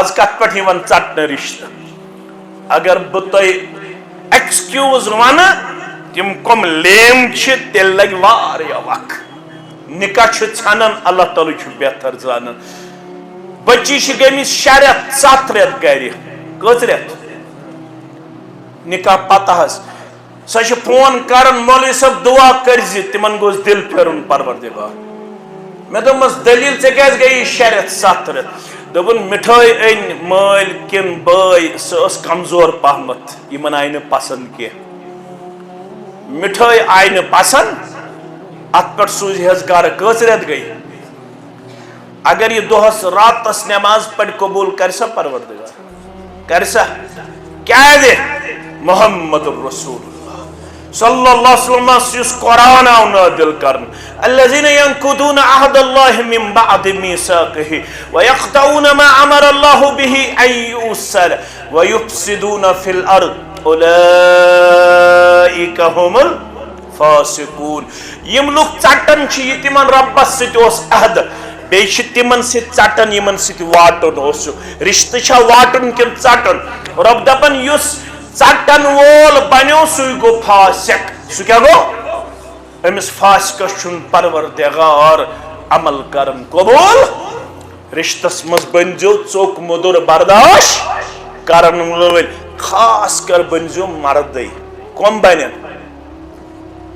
آز کت پہ ٹٹن رشتہ اگر بہ ایکسکیوز ون تم کم لیم تیل لگ واریا وق نکاح ژھنان اللہ تعالیٰ بہتر زانان بچی گمس 6 رٮ۪تھ 7 رٮ۪تھ گر کٔژ رٮ۪تھ نکاح پتہ سۄ چھِ فون کران مولوی صٲب دعا کٔرزِ تمن گوٚژھ دل پھیرُن پروردگار مےٚ دوٚپمس دلیل ژےٚ کیٛازِ گٔیی 6 رٮ۪تھ 7 رٮ۪تھ دوٚپُن مِٹھٲے أنۍ مٲلۍ کِنہٕ بٲے سۄ ٲس کمزور پہمتھ یِمن آیہِ نہٕ پسنٛد کینٛہہ مِٹھٲے آیہِ نہٕ پسنٛد اتھ پٮ۪ٹھ سوٗزِ حظ گرٕ کٔژ رٮ۪تھ گٔے اگر یہ دۄہس راتس نماز پڑھ قبول کر سا پروردگار کر سا کیا دے محمد الرسول اللہ صلی اللہ علیہ وسلم یس قرآن آو نازل کرن الذين ينقضون عهد الله من بعد ميثاقه ويقطعون ما امر الله به ان يوصل ويفسدون في الارض اولئك هم الفاسقون یم لوگ ژٹن چھ یہ تمن ربس سۭتۍ اوس عہد بیٚیہِ چھِ تمن سۭتۍ ژٹن یمن سۭتۍ واٹُن اوس رشتہٕ چھا واٹُن کِنہٕ ژٹُن رب دپان یُس ژٹن وول بنیو سُے گوٚو فاسق سُہ کیٛاہ گوٚو أمِس فاسقس چھُنہٕ پروردگار عمل کرن قبول رشتس منٛز بٔنزیو ژوٚک موٚدُر برداش کرن وٲلۍ خاص کر بٔنزیو مردٕے کۄم بنن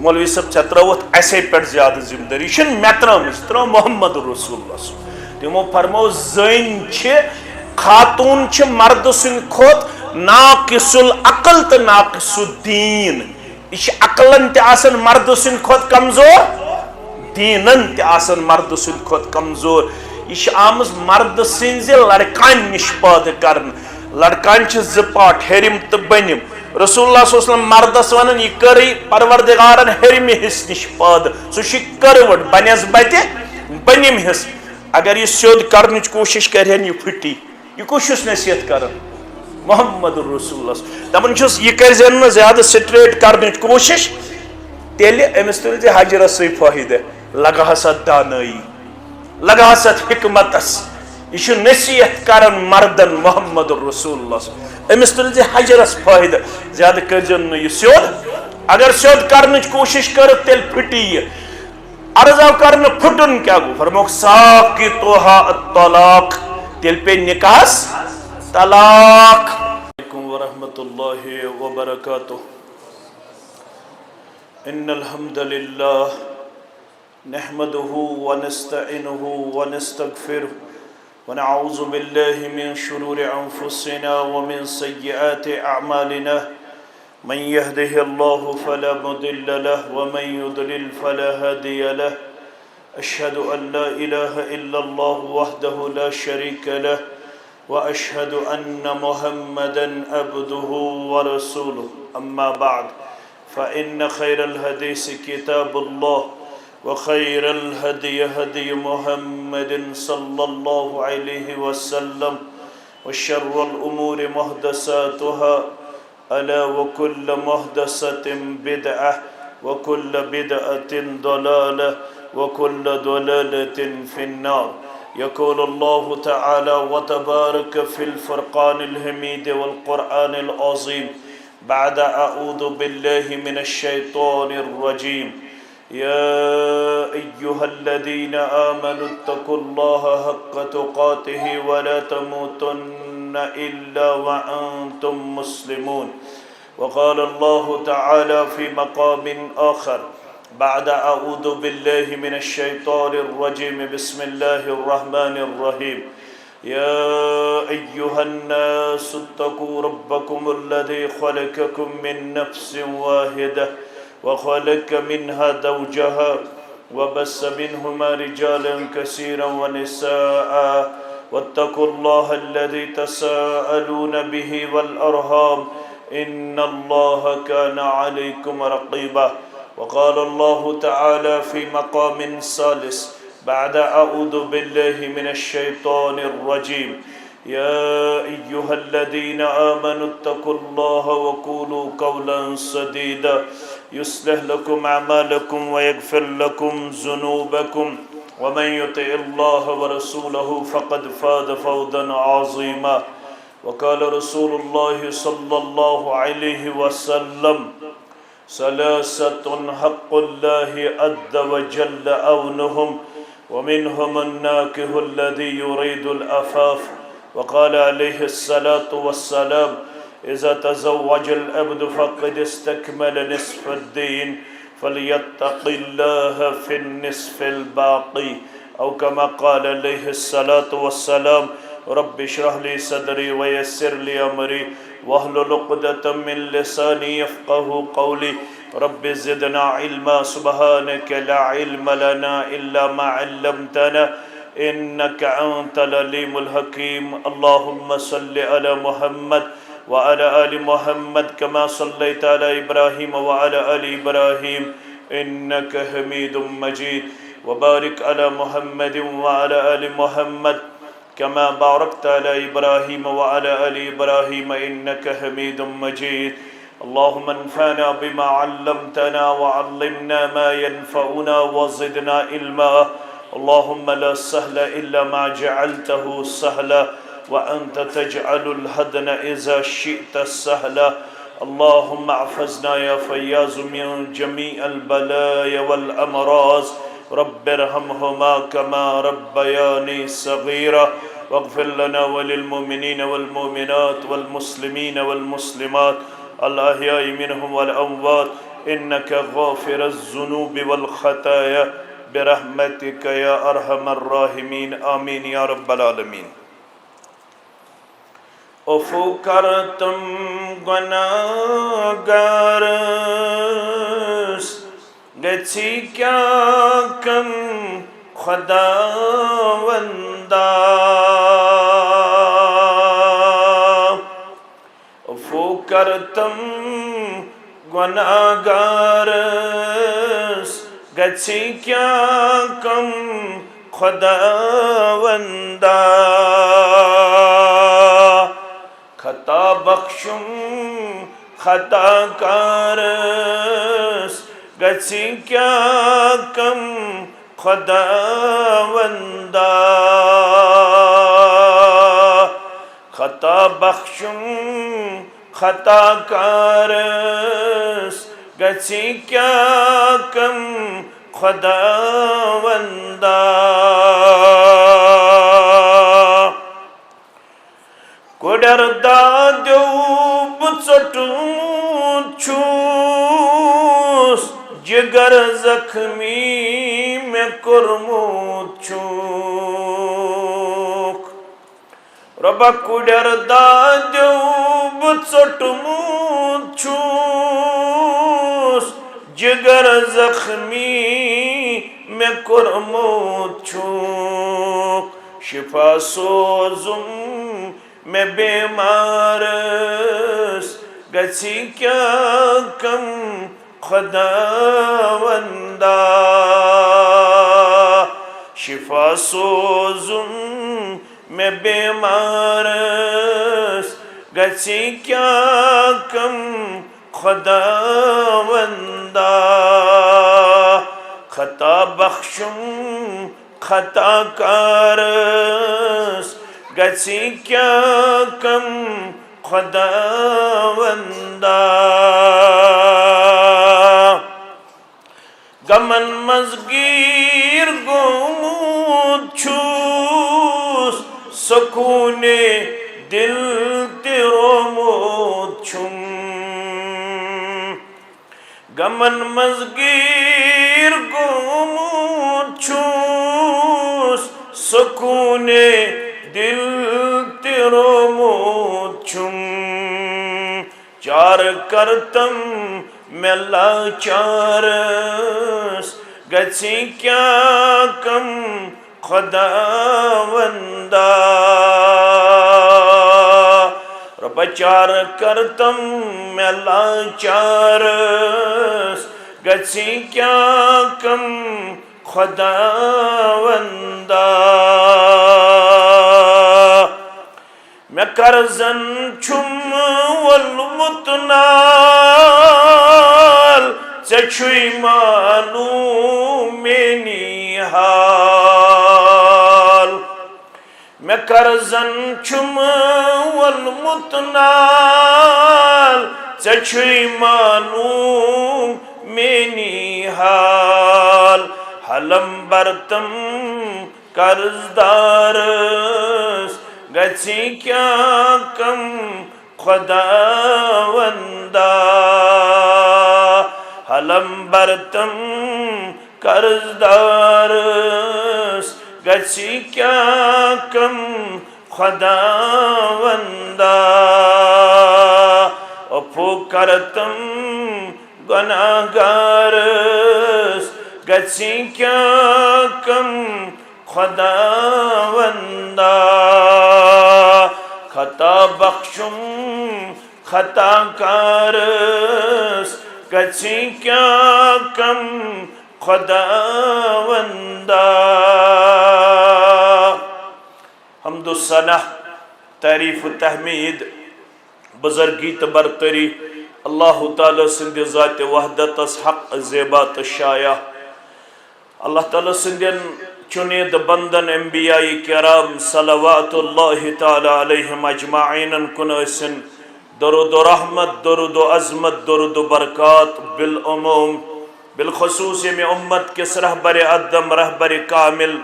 مولوی صاحب ژےٚ ترٲوتھ اسے پٮ۪ٹھ زیادٕ ذمہٕ دٲری یہِ چھُنہٕ مےٚ ترٲومٕژ ترٲو محمد رسول اللہ تِمو فرمو زٔنۍ چھِ خاتوٗن چھِ مردٕ سٕنٛدِ کھۄتہٕ ناقص العقل تہٕ ناقص الدین یہ چھِ عقلن تہِ آسان مردٕ سٕنٛدِ کھۄتہٕ کمزور دیٖنن تہِ آسان مردٕ سٕنٛدِ کھۄتہٕ کمزور یہ چھِ آمٕژ مردٕ سٕنٛزِ لڑکانہِ نِش پٲدٕ کرنہٕ لڑکانہِ چھِ 2 پاٹ ہیٚرِم تہٕ بٔنِم رسول اللہ صلی اللہ علیہ وسلم مردس ونان یہ کری پروردگارن ہیٚرمہِ حصہٕ نِش پٲدٕ سُہ چھُ کٔروَٹ بنسبتہِ بٔنِم حصہٕ اگر یہ سیوٚد کرنٕچ کوٗشش کرہن یہ پھٕٹی یہ کُس چھُس نصیحت کران محمد رسول اللہ دپان چھُس یہ کرزن نہٕ زیادٕ سٹریٹ کرنٕچ کوٗشش تیٚلہِ أمِس تُلزِ حجرسٕے فٲیدٕ لگہس اتھ دانٲیی لگہس اتھ حکمتس یہ چھُ نصیحت کران مردن محمد رسول اللہ أمِس تُلزِ حجرس فٲیدٕ زیادٕ کٔرزن نہٕ یہِ سیوٚد اگر سیوٚد کرنٕچ کوٗشش کٔرٕکھ تیٚلہِ پھٕٹی یہِ عرض آو کرنہٕ پھُٹُن کیٛاہ گوٚو فرموکھ ساقطُہا الطلاق تیٚلہِ پیٚیہِ نکاحس طلاق علیکم ورحمۃ اللہ وبرکاتہ ان الحمد للہ نحمده ونستعینه ونستغفره ونعوذ بالله من شرور أنفسنا ومن سيئات أعمالنا من يهده الله فلا مضل له ومن يضلل فلا هادي له أشهد أن لا إله إلا الله وحده لا شريك له وأشهد أن محمدا عبده ورسوله أما بعد فإن خير الحديث كتاب الله وخير الهدي هدي محمد صلى الله عليه وسلم وشر الأمور محدثاتها ألا وكل محدثة بدعة وكل بدعة ضلالة وكل ضلالة في النار يقول الله تعالى وتبارك في الفرقان الحميد والقرآن العظيم بعد أعوذ بالله من الشيطان الرجيم يا أيها الذين آمنوا اتقوا الله حق تقاته ولا تموتن إلا وأنتم مسلمون وقال الله تعالى في مقام آخر بعد أعوذ بالله من الشيطان الرجيم بسم الله الرحمن الرحيم يا أيها الناس اتقوا ربكم الذي خلقكم من نفس واحدة وخلق منها زوجها وبث منهما رجالا كثيرا ونساء واتقوا الله الذي تساءلون به والأرحام إن الله كان عليكم رقيبا وقال الله تعالى في مقام ثالث بعد أعوذ بالله من الشيطان الرجيم يا أيها الذين آمنوا اتقوا الله وقولوا قولا سديدا يصلح لكم أعمالكم ويغفر لكم ذنوبكم ومن يطع الله ورسوله فقد فاز فوزا عظيما. وقال رسول الله صلى الله عليه وسلم: ثلاثة حق الله عز وجل أونهم ومنهم الناكح الذي يريد العفاف. وقال عليه الصلاة والسلام: إذا تزوج العبد فقد استكمل نصف الدين فليتق الله في النصف الباقي. أو كما قال عليه الصلاة والسلام: رب اشرح لي صدري ويسر لي أمري واحلل عقدة من لساني يفقهوا قولي. رب زدنا علما سبحانك لا علم لنا إلا ما علمتنا إنك أنت العليم الحكيم. اللهم صل على محمد وعلى آل محمد كما صليت على إبراهيم وعلى آل إبراهيم إنك حميد مجيد. وبارك على محمد وعلى آل محمد كما باركت على إبراهيم وعلى آل إبراهيم إنك حميد مجيد. اللهم انفعنا بما علمتنا وعلمنا ما ينفعنا وزدنا علما. اللهم لا سهل إلا ما جعلته سهلا وأنت تجعل الحزن إذا شئت سهلا. اللهم احفظنا يا فياض من جميع البلايا والأمراض. رب ارحمهما كما ربياني صغيرا. واغفر لنا وللمؤمنين والمؤمنات والمسلمين والمسلمات الأحياء منهم والأموات إنك غافر الذنوب والخطايا برحمتك يا أرحم الراحمين. آمين يا رب العالمين. افو کرتم گناہگارس گچھی کیا کم خداوندا. افو کرتم گناہگارس گچھی کیا کم خداوندا. خطا بخشم خطا کارس گچھی کیا کم خداوندا. خطا بخشم خطا کارس گچھی کیا کم خداوندا. کوڈر دادو بچٹون چھوس جگر زخمی میں کرموت چھوک. ربا کوڈر دادو بچٹون چھوس جگر زخمی میں کرموت چھوک. شفا سوزم میں بیمارس گچھی کیا کم خداوندا. شفا سوزم میں بیمارس گچھی کیا کم خداوندا. خطا بخشم خطا کارس گچھی کیا کم خداوندا. گمن مزگیر گومود چھوس سکون دل تیرومود چھم. گمن مزگیر گومود چھوس سکون دل تیرومود چھم. چار کرتم میں لاچارس گچھی کیا کم خداوندا. رب چار کرتم میں لاچارس گچھی کیا کم خداوندا. میں کرزن چھم والمتنال ژےٚ چھُے معلوٗم میٛٲنی حال. میں کرزن چھم والمتنال چچھوی معلوم مینی حال حلم برتم قرضدارس گچھی کیا کم خداوندا حلم برتم قرضدارس گچھی کیا کم خداوندا اپو کرتم گناہگارس گچھی کیا کم خداوندا خطا بخشم خطا کارس گچھی کیا کم خداوندا حمد و ثنا تعریف و تحمید بزرگی تبرتری اللہ تعالیٰ سند ذات وحدت حق زیبات شایع اللہ تعالیٰ سندین چنید بندن انبیاء کرام صلوات اللہ تعالیٰ علیہم اجمعین کن اسن درود و رحمت درود و عظمت درود و برکات بالعموم بالخصوص میں امت کس رہبر ادم رہبر کامل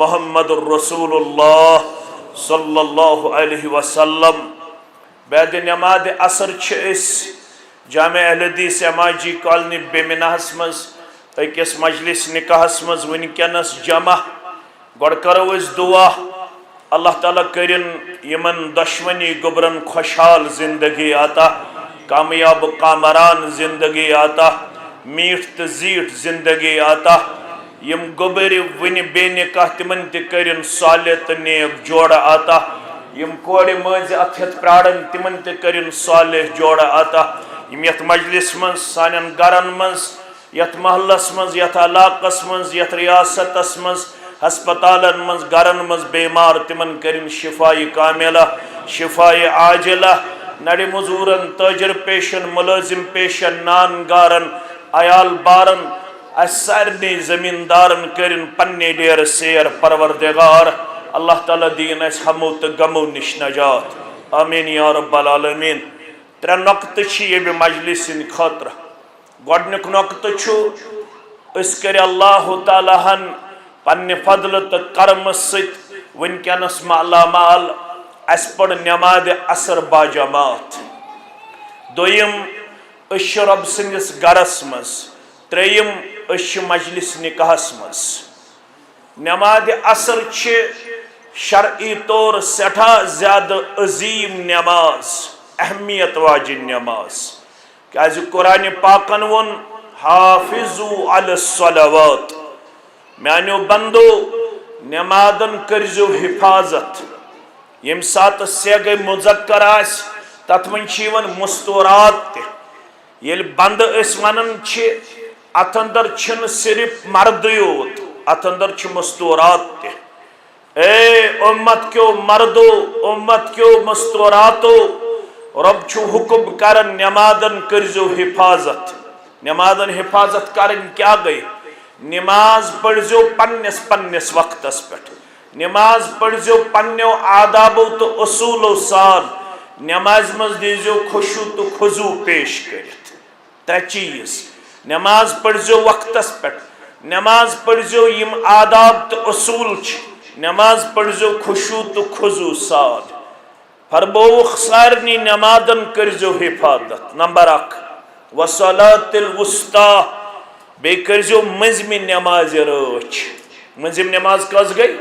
محمد الرسول اللہ صلی اللہ علیہ وسلم بعد نماز عصر چھس جامع اہل حدیث اماجی کالنی بیمنہس مز اکس مجلس نکاحس مز ونکینس جمع گوڑ کرو اس دعا اللہ تعالیٰ کرن یمن دشمنی گبرن خوشحال زندگی آتا کامیاب کامران زندگی آتا میٹھ تزیٹ زندگی آتا یم گبری ونی بے نکاح تمن تکرن صالح نیک جوڑا آتا یم کوڑی مز اتھت پراڑن تمن تکرن صالح جوڑا آتا یم یت مجلس من سانن گرن مز یت محلس مز یت علاقس مز یت ریاستس مز ہسپتالن مز گرن مز بیمار تمن کرن شفائی کاملہ شفائی عاجلہ نڑی مزورن تاجر پیشن ملازم پیشن نان گارن عیال بارن اسارنی زمیندارن کرن پنی دیر سیر پروردگار اللہ تعالیٰ دین اس ہمو تغمو نش نجات آمین یا رب العالمین ترے نقط چھی یہ بھی مجلس ان خاطر گوڑنک نقط چھو اس کرے اللہ تعالیٰ ہن پنی فضلت کرم ست ونکنس معلا مال اس پڑ نماز عصر با جماعت دویم اش رب سنگس گرس مز تریم اش مجلس نکاحس مز نماز عصر چھ شرعی طور سٹھا زیادہ عظیم نماز اہمیت واجن نماز کیازِ قرآن پاکن ون حافظو علی الصلوات میانیو بندو نمازن کرزو حفاظت یم سات سیگ مذکر آس تت من چیون مستورات تے یل بند اس ونن چھ اتندر چھن صرف مردیوت اتندر چھ مستورات تے اے امت کیو مردو امت کیو مستوراتو رب چھو حکم کرن نمازن کرزو حفاظت نمازن حفاظت کرن کیا گئی نماز پڑھزو پنس وقتس پہ نماز پڑھزو پنیو آدابو تو اصولو سان نماز مز دیزو خشو تو خضو پیش کرت ترے چیز نماز پڑھزو وقتس پہ نماز پڑھزو یم آداب تو اصول چھ نماز پڑھزو خشو تو خضو سان فربوخ سارنی نمازن کرزو حفاظت نمبر 1 وصلاة الوسطی بے کرزو مزمی نماز روچ مزم نماز کس گئی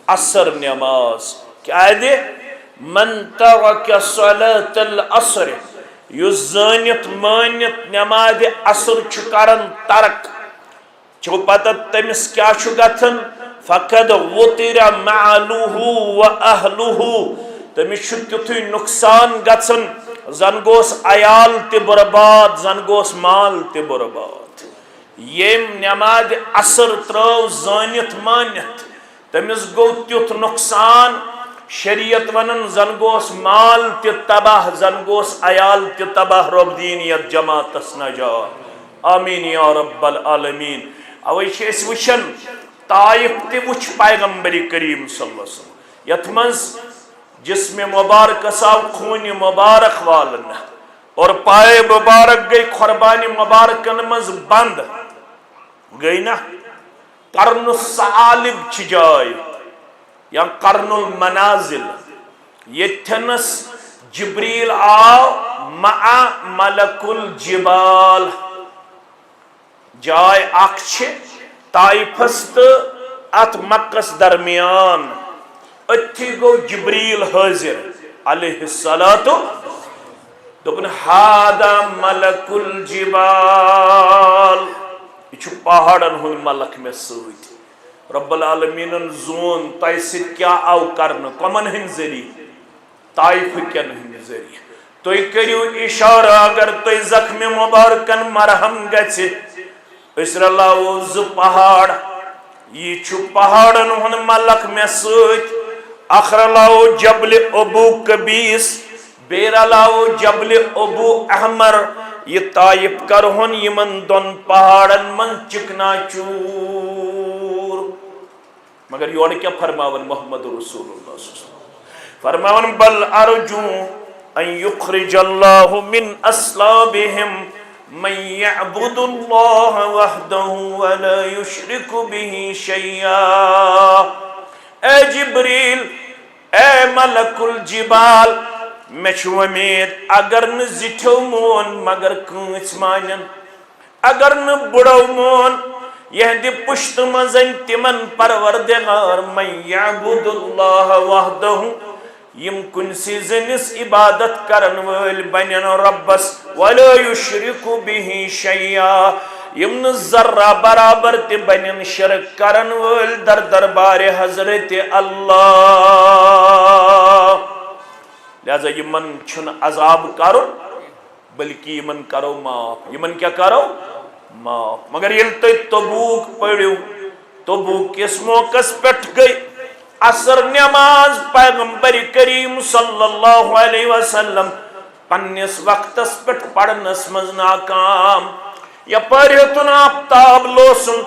عصر نماز کیا ہے دے من ترک صلاة العصر یس زانت مانت نماز عصر چکرن ترک چھو پتہ تمس کیا چھو گتن فقد وطر معلوہ و اہلوہ تمس چھو تیتھوی نقصان گتن زن گوس عیال تی برباد زن گوس مال تی برباد یم نماز عصر ترو زانت مانت تمس گو تیت نقصان شریعت ونن زن گوس مال تی تباہ زن گوس عیال تی تباہ رب دینیت جماعت نجات آمین یا رب العالمین اوی چھ اس وچن طائف تی وچ پیغمبر کریم صلی اللہ علیہ وسلم یتمنز جسم مبارک آو خون مبارک والن اور پائے مبارک گئی قربانی مبارکن مز بند گئی نا قرن الثعالب چھ جائے یا قرن المنازل یتنس جبریل آو مع ملک الجبال جائے اکھ طائفس تو ات مکس درمیان اتھی گو جبریل حاضر علیہ الصلاۃ دپن ہادا ملک الجبال یہ پہاڑن ہند ملک میں ست رب العالمین زون تہ ست کیا آو کرن کمن ہند ذریعہ طائف کن ہند ذریعہ تھی کرو اشارہ اگر تھی زخم مبارکن مرہم گژھِ اس رلاو ز پہاڑ یہ پہاڑن ہند ملک میں ست اخ رلاو جبل ابو قبیس بے رلاو جبل ابو احمر یہ طائف کرہن یمن دون پہاڑن من چکنا چور مگر یور کیا فرماون محمد رسول اللہ صلی اللہ علیہ وسلم فرماون بل ارجو ان یخرج اللہ من اصلابہم من يعبد الله وحده ولا يشرك به شيئا اے جبریل اے ملک الجبال میں چھو امید اگر نہ زٹھو مون مگر کانس مانن اگر نہ بڑو مون یہ دی پشت مزن تمن پروردگار من يعبد الله وحده یم کنسی زنس عبادت کرن ول بنن ربس ولا یشرک به شیئا یم ذرہ برابر تی بنن شرک کرن ول در دربار حضرت اللہ لہذا یمن چھن عذاب کرو بلکہ یمن کرو معاف یمن کیا کرو معاف مگر یل تی تبوک پڑھو تبوک کس موقع پٹھ گئی عصر نماز پیغمبر کریم صلی اللہ علیہ وسلم پنس وقتس پٹ پڑھنس مز ناکام یا پریتن آفتاب لوسن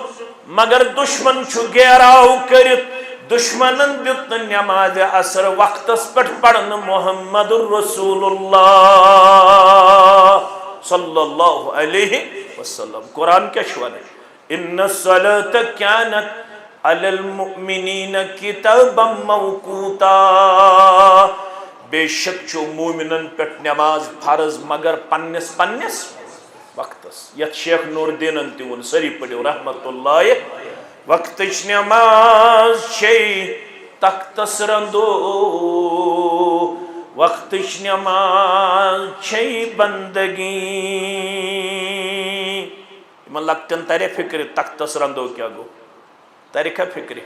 مگر دشمن چھو گیراو کرت دشمنن دیت نماز عصر وقتس پٹ پڑھن محمد رسول اللہ صلی اللہ علیہ وسلم قرآن کیا شوان ہے ان الصلاة كانت علی المؤمنین کتابا موقوتا بے شک چو مومنن پٹ نماز فرض مگر پنس وقتس یت شیخ نور الدین تیون سری پڑھو رحمت اللہ وقتش نماز شی تختس رندو وقتش نماز شی بندگی من لگتن ترے فکر تختس رندو کیا گو طریقہ فکری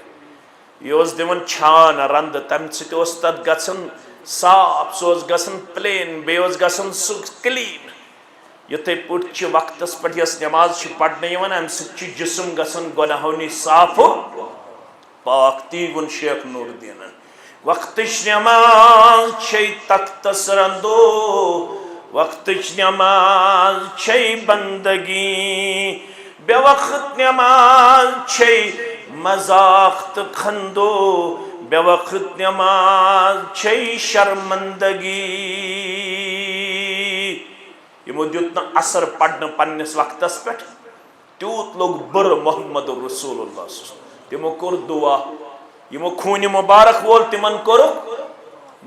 یہ دیون چھان رند تم ست تت گھن صاف سہ گھن پلین بیس گھن سہ کلین یتھے پٹ وقتس پہ یس نماز پڑھنے ام ست جسم گھن گناہو نش صاف پاک تی ون شیخ نور الدین وقتش نماز چھ تختس رندو وقتش نماز چھ بندگی بے وقت نماز چھ مذاق تو کھندو بے وقت نماز چھ شرمندگی یہ دیت اثر پڑھنے پنس وقتس پہ تیوت لوگ بر محمد رسول اللہ صلی اللہ علیہ وسلم تمو کور دعا یمو خون مبارک وول تمن کور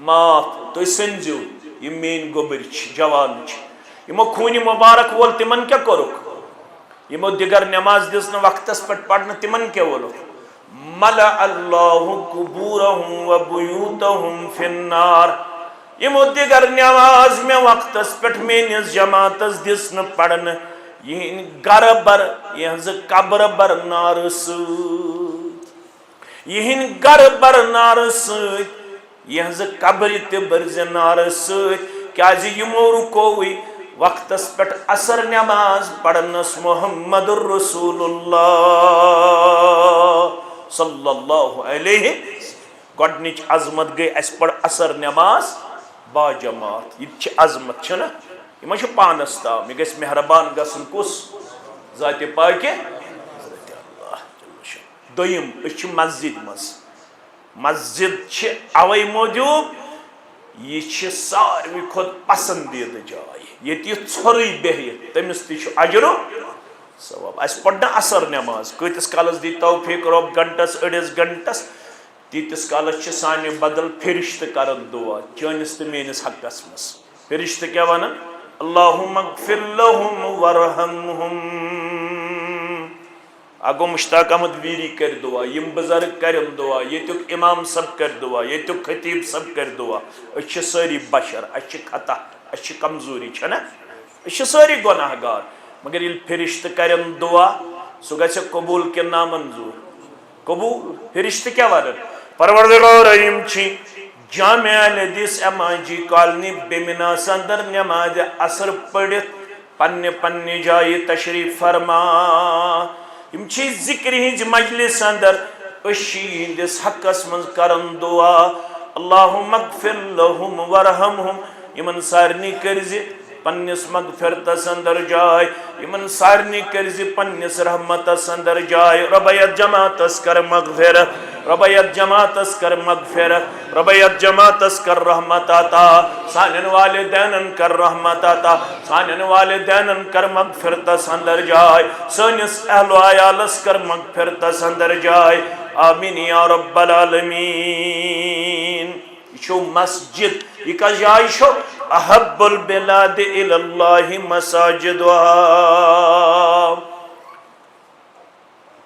معاف تو سنجو یہ مین گوبر جوان یمو خون مبارک وول تمن کیا کرک یمو دیگر نماز دس وقتس پہ پڑھنے تمن کیا بولو ملأ اللہ قبورہم و بیوتہم فی النار یمو دیگر نماز میں وقتس پہ مینس جماعتس دس پڑھنے یہ گر بر یہ قبر بر نار سوت یہ گر بر نار سوت یہ قبر تہ برز نار سوت کیا یمو رکوئی وقتس پہ اثر نماز پڑھنس محمد الرسول اللہ صلی اللہ علیہ گۄڈنِچ عظمت گئی اس پڑھ اثر نماز با جماعت یہ عظمت چھنا یہ ما پانس تام یہ گژھِ مہربان گژھن کس ذات پاکہِ حضرت اللہ دویم اس مسجد مز مسجد چھ اوے موجود یہ چھ ساروی کھت پسندید جائے یہ ژھوری بہت تمس تہ اجر و ثواب اس پڑھنا اثر نماز کتس کالس دی توفیق رب گھنٹس اڑس گھنٹس تیتس کالس چھ سانہ بدل فرشتہ کرن دعا چانس تو میانس حقس مس فرشتہ کیا ونان اللہم اغفر لهم ورحمهم اگو مشتاق احمد ویری کر دعا یم بزرگ کرن دعا یتک امام سب کر دعا یتک خطیب سب کر دعا اچھ ساری بشر اچھ خطا اچھ کمزوری چھنا اچھ ساری گناہ گار مگر یہ فرشتہ کرن دعا سو گژھِ قبول کے نامنظور قبول فرشتہ کیا ونان پروردگار یم چھ جامعہ الحدیث MIG کالنی بیمنا سندر نماز اثر پڑھت پنہ پنہ جائے تشریف فرما یم چھ ذکر ہنج مجلس اندر اشیندس حقس من کرن دعا اللہم اغفر لهم ورحمهم یمن سارنی کرز پنس مغفرتس اندر جائے یمن سارنی کرز پنس رحمتس اندر جائے ربیت جماعتس کر مغفرت ربیت جماعتس کر مغفرت ربیت جماعتس کر رحمت عطا سانن والدینن کر رحمت عطا سانن والدینن کر مغفرتس اندر جائے سانس اہل و عیالس کر مغفرتس اندر جائے آمین یا رب العالمین یہ چھو مسجد یہ کا جائے چھو احب البلاد الاللہ مساجدها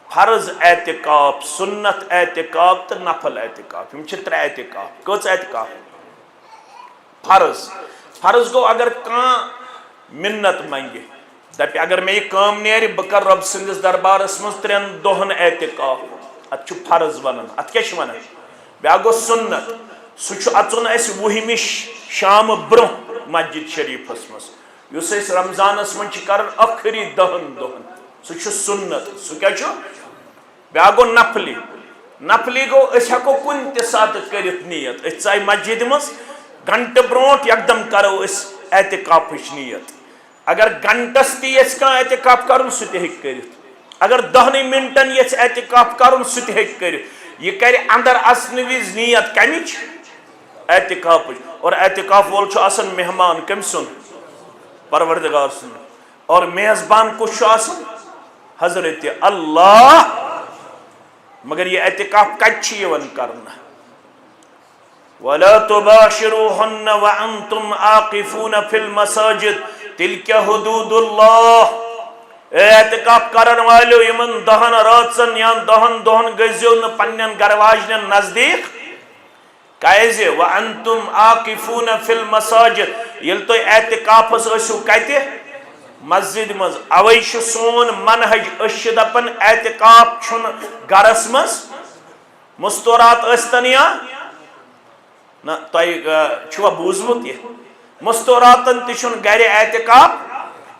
فرض اعتکاف سنت اعتکاف تو نفل اعتکاف یم چھ ترے اعتکاف کچھ اعتکاف فرض گو اگر کان منت منگے دپی اگر میں یہ کام نیری بکر رب سندس دربارس من 3 دہن اعتکاف ات چھ فرض ونن ات کیا چھ ونن بیا گو سنت سہ اچن اس وہمش شام برہ مسجد شریفس مز اس اس رمضانس من کرن آخری 10 دہن سہ سنت سہ کیا بیا گو نفلی گو اس ہکو کن تہ سات کرت نیت اس ژاے مسجد مز گھنٹہ برونٹ یکدم کرو اس اعتکافچ نیت اگر گھنٹس تہ یژ کانٛہہ اعتکاف کرن سہ تہ ہیٚکہِ کٔرِتھ اگر 10 منٹن یژ اعتکاف کرن سہ تہ ہیٚکہِ کٔرِتھ یہ کرِ اندر اژنہٕ وز نیت کمچ اعتکافچ اور اعتکاف وول چھُ آسان مہمان کم سن پروردگار سن اور میزبان کس چھُ آسان حضرت اللہ مگر یہ اعتکاف کت چھ یوان کرنا ولا تباشروهن وانتم عاقفون في المساجد تلك حدود الله اعتکاف کرن والو یمن 10 راتن یا 10 دہن گزیو نہ پنن گھر واجنن نزدیک کائزے وانتم عاقفون فی المساجد یل تو اعتکاف اسو کتے مسجد مز اوے چھ سون منہج اش دپن اعتکاف چھن گرس مز مستورات استن یا نہ تای چھوا بوزمت یہ مستوراتن تہ چھن گھر اعتکاف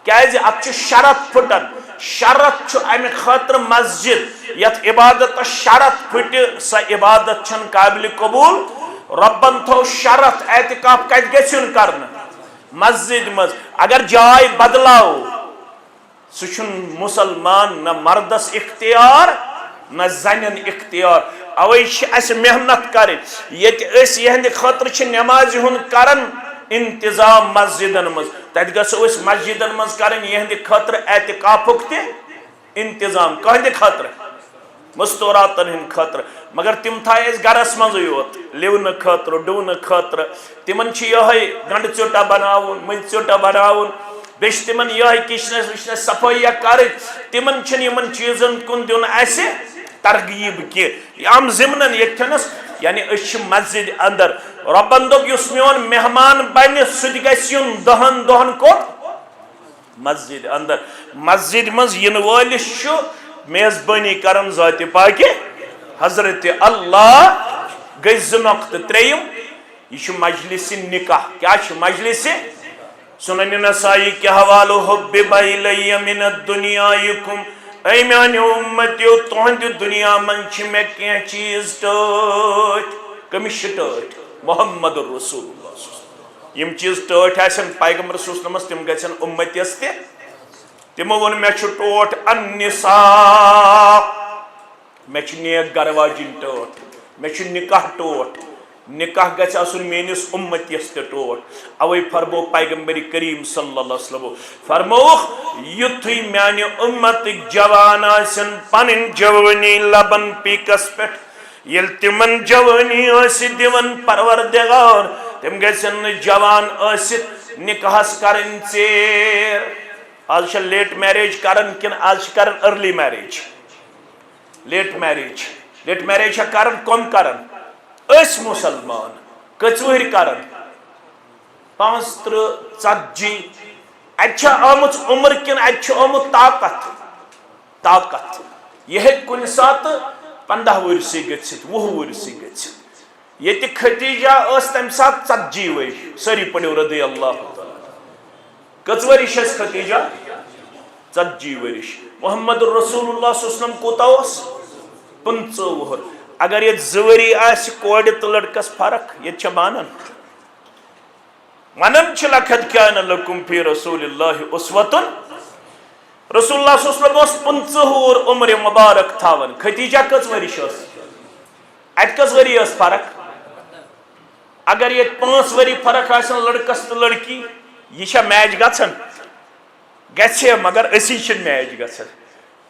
کیازِ ات چھ شرط پھٹن شرط چھ امہ خاطر مسجد یت عبادت شرط پھٹ سا عبادت چھن قابل قبول ربن تھو شرط اعتکاف کت گژھن کرن مسجد مز اگر جائے بدلاو سہ مسلمان نہ مردس اختیار نہ زنن اختیار اوے اس محنت کریں یہ خاطر نماز ہند کرن انتظام مسجدن مز تت گھو مسجدن مز کریں یہ خاطر اعتکافک تہ انتظام کہندِ خاطر مستوراتن ہند خاطر مگر تم تھائے گرس مز یوت لون خاطر ڈون خاطر تمن یہ گنڈ ژوٹا بناون مز ژوٹا بناون بیس تمن یہ کچنس وچنس صفائی کر تمن یمن چیزن کن دن اس ترغیب کی عام ضمن یتنس یعنی اس مسجد اندر ربن دب اس میون مہمان بن سہ گھن 10 دہن کوت مسجد اندر مسجد مز ین والس میزبانی کرن ذات پاک حضرت اللہ گئی 2 نقطہ 3 یہ مجلس نکاح کیا مجلس سنن نسائی کے حوالو حبب الی من الدنیاکم اے میانہ امتیو تہند دنیا من چھ میں کی چیز ٹوٹ کمش ٹوٹ محمد رسول اللہ یم چیز ٹوٹ آسن پیغمبر رسول اللہ تم گژھن امتیس تہ تمو ون میں چھ ٹوٹ النساء میں چھ نیک گھر واجن ٹوٹ میں چھ نکاح ٹوٹ نکاح گژھِ آسُن میٲنِس اُمتِیَس تہِ ٹوٹ اوے فرمو پیغمبر کریم صلی اللہ علیہ وسلم فرمووُکھ یُتھُے میانہِ اُمتٕکۍ جوان آسن پنٕنۍ جوٲنی لبن پیٖکس پٮ۪ٹھ ییٚلہِ تِمن جوٲنی آسہِ دِوان پروردگار تِم گژھن نہٕ جوان ٲسِتھ نکاحس کرٕنۍ ژیر آز چھا لیٹ میریج کران کِنہٕ آز چھِ کران ارلی میریج لیٹ میریج چھا کران کم کران أسۍ مسلمان کٔژوٕہٕرۍ کران 35 40 اَتہِ چھا آمٕژ عمر کِنہٕ اَتہِ چھُ آمُت طاقت یہِ ہیٚکہِ کُنہِ ساتہٕ 15 ؤرسٕے گٔژھِتھ 20 ؤرسٕے گٔژھِتھ ییٚتہِ ختیجہ ٲس تمہِ ساتہٕ 40 ؤری سٲری پٔرِو رضی اللہ تعالیٰ کٔژ ؤرِش ٲسۍ ختیجہ 40 ؤرِش محمد رسول اللہ صلی اللہ علیہ وسلم کوٗتاہ اوس 15 وُہُر اگر یہ 2 ؤری آسہِ کورِ تہٕ لڑکس فرق ییٚتہِ چھا مانان چھِ لقد کان لکم فی رسول اللہ اسوۃ رسول اللہ صلی اللہ علیہ وسلم اوس 15 وُہُر عمر مبارک تھاوان ختیجہ کٔژ ؤرِش ٲس اَتہِ کٔژ ؤری ٲس فرق اگر ییٚتہِ 5 ؤری فرق آسن لڑکس تہٕ لڑکی یہِ چھا میچ گژھان گژھِ مگر أسی چھِنہٕ میچ گژھان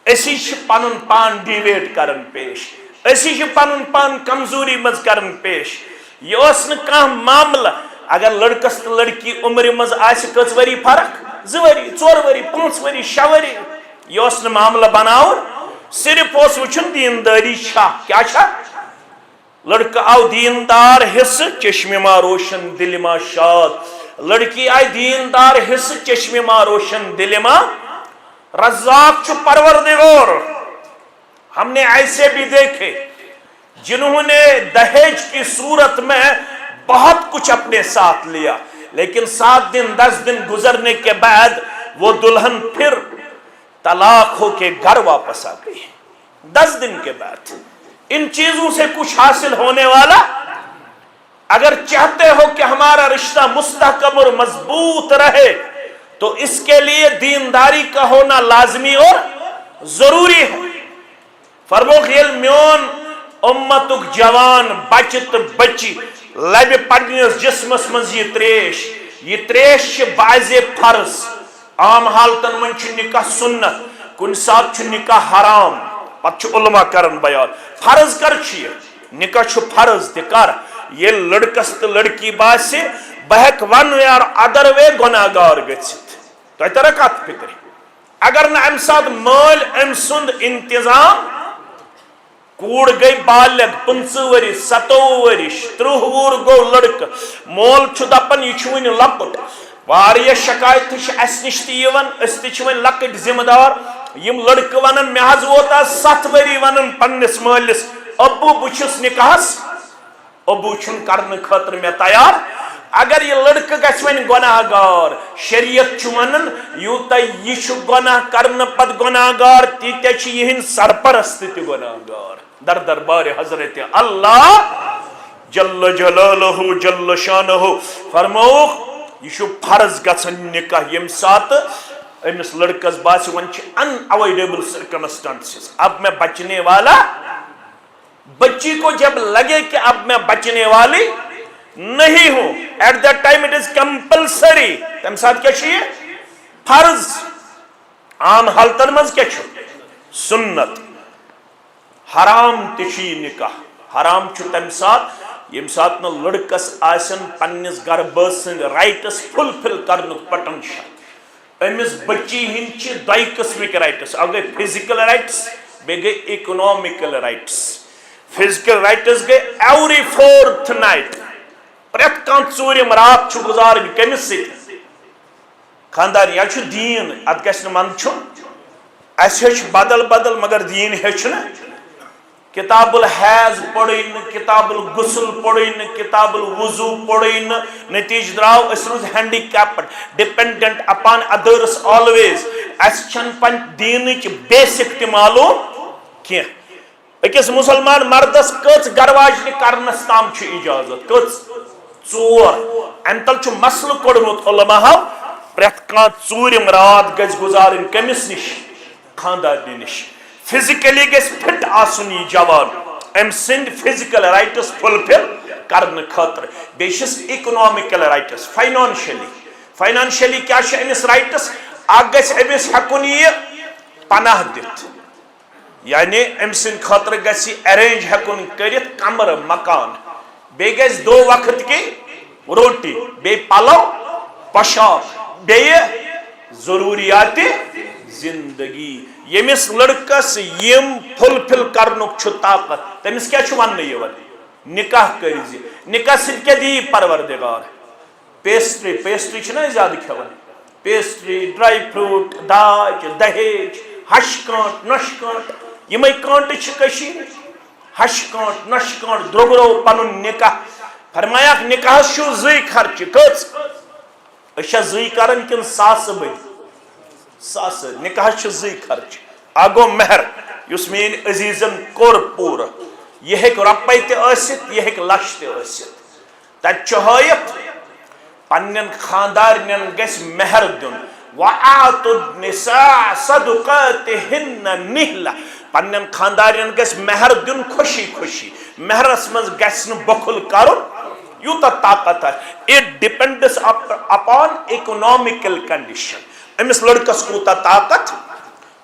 أسی چھِ پنُن پان ڈیویٹ کران پیش أسی چھِ پنُن پان کمزوری منٛز کران پیش یہِ اوس نہٕ کانٛہہ معاملہٕ اگر لڑکس تہٕ لڑکی عمرِ منٛز آسہِ کٔژ ؤری فرق 2 ؤری 4 ؤری 5 ؤری 6 ؤری یہِ اوس نہٕ معاملہٕ بناوُن صرف اوس وٕچھُن دیندٲری چھا کیٛاہ چھا لڑکہٕ آو دیندار حصہٕ چشمہِ ما روشن دِلہِ ما شاد لڑکی آئی دیندار حصہ چشمِ ما روشن دل ما رزاق چھُ پروردگار ہم نے ایسے بھی دیکھے جنہوں نے دہیج کی صورت میں بہت کچھ اپنے ساتھ لیا لیکن 7 دن 10 دن گزرنے کے بعد وہ دلہن پھر طلاق ہو کے گھر واپس آ گئی 10 دن کے بعد ان چیزوں سے کچھ حاصل ہونے والا اگر چاہتے ہو کہ ہمارا رشتہ مستحکم اور مضبوط رہے تو اس کے لیے دینداری کا ہونا لازمی اور ضروری ہے فرموخ یل میون امتک جوان بچت بچی لب پنس جسمس مز یہ تریش باعث فرض عام حالتن من نکاح سنت کن سات نکاح حرام پتہ علماء کرن بیان فرض کر نکاح فرض تہ کر یہ لڑکس تو لڑکی باسے بہک ون وے اور ادر وے گناہ گار گھت تہ تر کت فکر اگر نا ام سات مال ام سند انتظام کوڑ گئی بالغ 15 وری 27 ورش 30 وُہُر گو لڑکہ مول چھ دپن یہ ون لپٹ واریاہ شکایت اس نش تہ لکٹ ذمہ دار یم لڑکہ ونن مے حض ووت 7 وری ونن پنس مالس ابو بچس نکاحس ابو چھن کرنے خاطر میں تیار اگر یہ لڑکہ گھس ون گناہ گار شریعت ونن یوتا یہ گناہ کرنے پت گناہ گار تیتیا یہ سرپرست تہ گناہ گار در دربار حضرت اللہ جل جلالہ جل شانہ فرموخ یہ فرض گھن نکاح یم سات امس لڑکس باس ون ان اوائڈیبل سرکمسٹانسز اب میں بچنے والا بچی کو جب لگے کہ اب میں بچنے والی نہیں ہوں at that time it is compulsory تم ساتھ کیا چاہیے فرض عام حالتن مز کیا سنت حرام تشی نکاح حرام تم سات یم سات نہ لڑکس آسن پنس گھر بس رائٹس فلفل کرن پٹن امس بچی ہند دئی قسمک رائٹس اگر گئی فزیکل رائٹس بی گئی اکنامکل رائٹس فزیکل رائٹس گئی ایوری 4th نائٹ پریت کان ژوٗرِم رات چھُ گزارن کمس سۭتۍ خاندار یا چھُ دیٖن اتھ گژھِ نہٕ منٛدٕ چھُن اسہِ ہیٚچھ بدل بدل مگر دیٖن ہیٚچھ نہٕ کتاب الحیض پڑھٕے نہٕ کتاب الغسل پڑھٕے نہٕ کتاب الوضوٗ پڑھٕے نہٕ نتیجہ درٛاو أسۍ روٗدۍ ہینڈیکیپڈ ڈِپینڈنٹ اپان ادرس آلویز اسہِ چھنہٕ پنٕنۍ دیٖنٕچ بیسک تہِ معلوٗم کینٛہہ أکِس مسلمان مردس کٔژ گرواجنہِ کرنس تام چھُ اجازت کٔژ 4 امہِ تل چھُ مسلہٕ کوٚڑمُت علماہو پرٛٮ۪تھ کانٛہہ ژوٗرِم رات گژھِ گُزارٕنۍ کٔمِس نِش خاندارنہِ نِش فزیکلی گژھِ فٹ آسُن یہِ جوان ام سند فزیکل رائٹس فلفل کرنے خاطر بیشس اکنامکل رائٹس فائنانشلی کیا امس رائٹس اگ امس ہکن یہ پناہ دت یعنی ام سند خاطر گژھِ ارینج ہکن کرت کمر مکان بی گژھِ دو وقت کی روٹی بی پلو پشاک بی ضروریات زندگی یمس لڑکس یم فلفل کرنک چھ طاقت تمس کیا چھ ون یہ نکاح کریزی نکاح سۭتۍ کیا دی پروردگار پیسٹری چھنا زیادہ کھیوان پیسٹری ڈرائی فروٹ داج دہیج ہش کانٹ نش کانٹ یمے کانٹ چھ کشیر ہش کانٹ نش کانٹ درگرو پنن نکاح فرمایا نکاح چھو زی خرچ کچ اچھا زی کرن کن ساس ساس نکاح چھ زی خرچ آگو مہر یس مین عزیزن کور پور یہ ہیک رپے تست یہ ہیک لچھ تست تت ہائت پنن خاندارن گژھِ مہر دن وآتوا النساء صدقاتهن نہلہ پنن خاندارن گژھِ مہر دن خوشی خوشی مہرس مز گژھِ نہ بخل کرن یوتا طاقت it depends upon economical condition امس لڑکس کوتا طاقت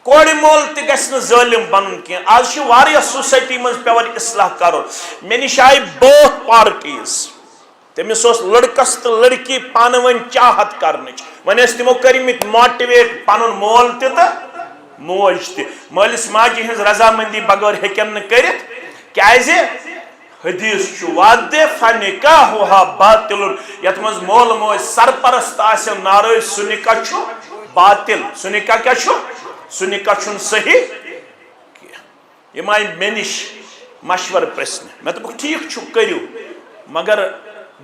کوڑی مول تہ گژھِ نہ ظالم بنن کی آج چھ واریاہ سوسائٹی مز پیوان اصلاح کرن مے نش آئی بوتھ پارٹیز تمس لڑکس تو لڑکی پانہ ون چاہت کرنچ ون تمو کرمت ماٹویٹ پن مول تہ موج تہ مالس ماجہ ہز رضامندی بغیر ہیکن نہ کرت کیازِ حدیث چھ وعدہ فنکاحها باطل یت مز مول موج سرپرست آسن ناراض سہ نکاح چھ باطل سہ نکاح کیا چھ سہ نکاح چھن صحیح یم آئی مے نش مشور پرسن میں دپک ٹھیک چھ کرو مگر